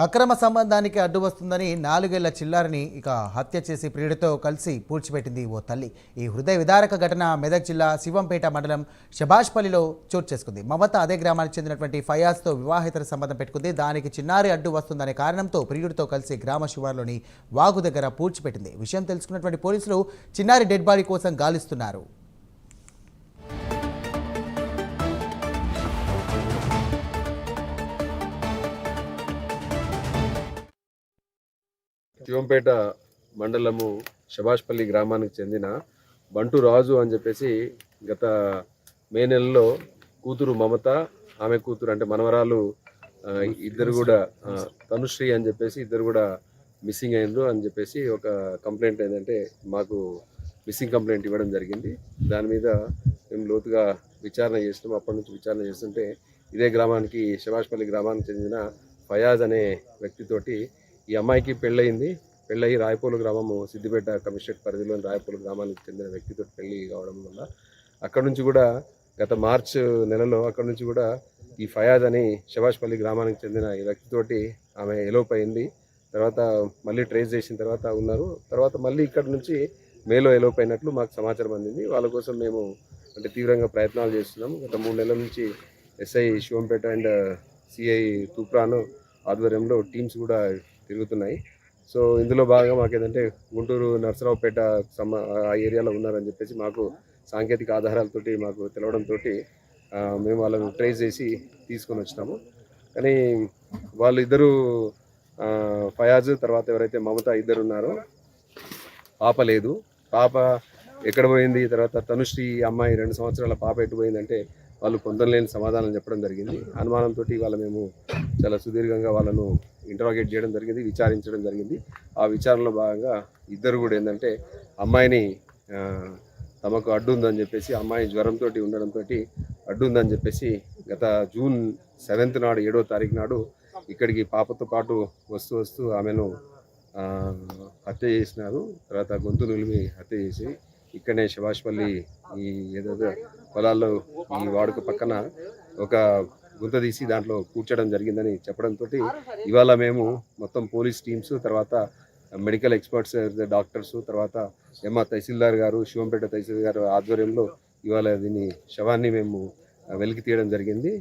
అక్రమ సంబంధానికి అడ్డు వస్తుందని 4 ఏళ్ల చిన్నారిని ఇక హత్య చేసి ప్రియుడితో కలిసి పూడ్చిపెట్టింది ఓ తల్లి. ఈ హృదయ విదారక ఘటన మెదక్ జిల్లా శివంపేట మండలం శభాష్పల్లిలో చోటు చేసుకుంది. మమత అదే గ్రామానికి చెందినటువంటి ఫయాజ్తో వివాహేతర సంబంధం పెట్టుకుంది. దానికి చిన్నారి అడ్డు వస్తుందనే కారణంతో ప్రియుడితో కలిసి గ్రామ శివార్లోని వాగు దగ్గర పూడ్చిపెట్టింది. విషయం తెలుసుకున్నటువంటి పోలీసులు చిన్నారి డెడ్ బాడీ కోసం గాలిస్తున్నారు. శివంపేట మండలము శభాష్పల్లి గ్రామానికి చెందిన బంటు రాజు అని చెప్పేసి గత మే నెలలో కూతురు మమత, ఆమె కూతురు అంటే మనవరాలు ఇద్దరు కూడా తనుశ్రీ అని చెప్పేసి ఇద్దరు కూడా మిస్సింగ్ అయినరు అని చెప్పేసి ఒక కంప్లైంట్ ఏంటంటే మాకు మిస్సింగ్ కంప్లైంట్ ఇవ్వడం జరిగింది. దాని మీద మేము లోతుగా విచారణ చేసినాం. అప్పటి నుంచి విచారణ చేస్తుంటే ఇదే గ్రామానికి శభాష్పల్లి గ్రామానికి చెందిన ఫయాజ్ అనే వ్యక్తితోటి ఈ అమ్మాయికి పెళ్ళయి రాయపోలు గ్రామము సిద్దిపేట కమిషనరేట్ పరిధిలోని రాయపోలు గ్రామానికి చెందిన వ్యక్తితో పెళ్లి కావడం వల్ల అక్కడ నుంచి కూడా గత మార్చ్ నెలలో అక్కడ నుంచి కూడా ఈ ఫయాజ్ అని శభాష్పల్లి గ్రామానికి చెందిన ఈ వ్యక్తితోటి ఆమె ఎలోప్ అయింది. తర్వాత మళ్ళీ ట్రేస్ చేసిన తర్వాత ఉన్నారు. తర్వాత మళ్ళీ ఇక్కడ నుంచి మేలో ఎలోప్ అయినట్లు మాకు సమాచారం అందింది. వాళ్ళ కోసం మేము అంటే తీవ్రంగా ప్రయత్నాలు చేస్తున్నాము. గత 3 నెలల నుంచి SI Shivampet and CI Toopran ఆధ్వర్యంలో టీమ్స్ కూడా తిరుగుతున్నాయి. సో ఇందులో భాగంగా మాకు ఏంటంటే గుంటూరు నర్సరావుపేట ఆ ఏరియాలో ఉన్నారని చెప్పేసి మాకు సాంకేతిక ఆధారాలతోటి మాకు తెలవడంతో మేము వాళ్ళని ట్రేస్ చేసి తీసుకొని వచ్చినాము. కానీ వాళ్ళు ఇద్దరు ఫయాజ్ తర్వాత ఎవరైతే మమత ఇద్దరు ఉన్నారో పాప లేదు. పాప ఎక్కడ పోయింది, తర్వాత తనుశ్రీ అమ్మాయి 2 సంవత్సరాల పాప ఎటు పోయిందంటే వాళ్ళు పొందలేని సమాధానం చెప్పడం జరిగింది. అనుమానంతో ఇవాళ మేము చాలా సుదీర్ఘంగా వాళ్ళను ఇంటరాగేట్ చేయడం జరిగింది, విచారించడం జరిగింది. ఆ విచారణలో భాగంగా ఇద్దరు కూడా ఏంటంటే అమ్మాయిని తమకు అడ్డు ఉందని చెప్పేసి, అమ్మాయి జ్వరంతో ఉండడంతో అడ్డు ఉందని చెప్పేసి గత జూన్ 7th నాడు 7వ తారీఖు నాడు ఇక్కడికి పాపతో పాటు వస్తూ ఆమెను హత్య చేసినారు. తర్వాత గొంతు నిలిమి హత్య చేసి ఇక్కడనే శభాష్పల్లి ఈ ఏదైతే పొలాల్లో ఈ వాడుక పక్కన ఒక గుంత తీసి దాంట్లో కూర్చడం జరిగిందని చెప్పడంతో ఇవాళ మేము మొత్తం పోలీస్ టీమ్స్, తర్వాత మెడికల్ ఎక్స్పర్ట్స్, డాక్టర్స్, తర్వాత తహసీల్దార్ గారు, శివంపేట తహసీల్దార్ గారు ఆధ్వర్యంలో ఇవాళ దీన్ని శవాన్ని మేము వెలికి తీయడం జరిగింది.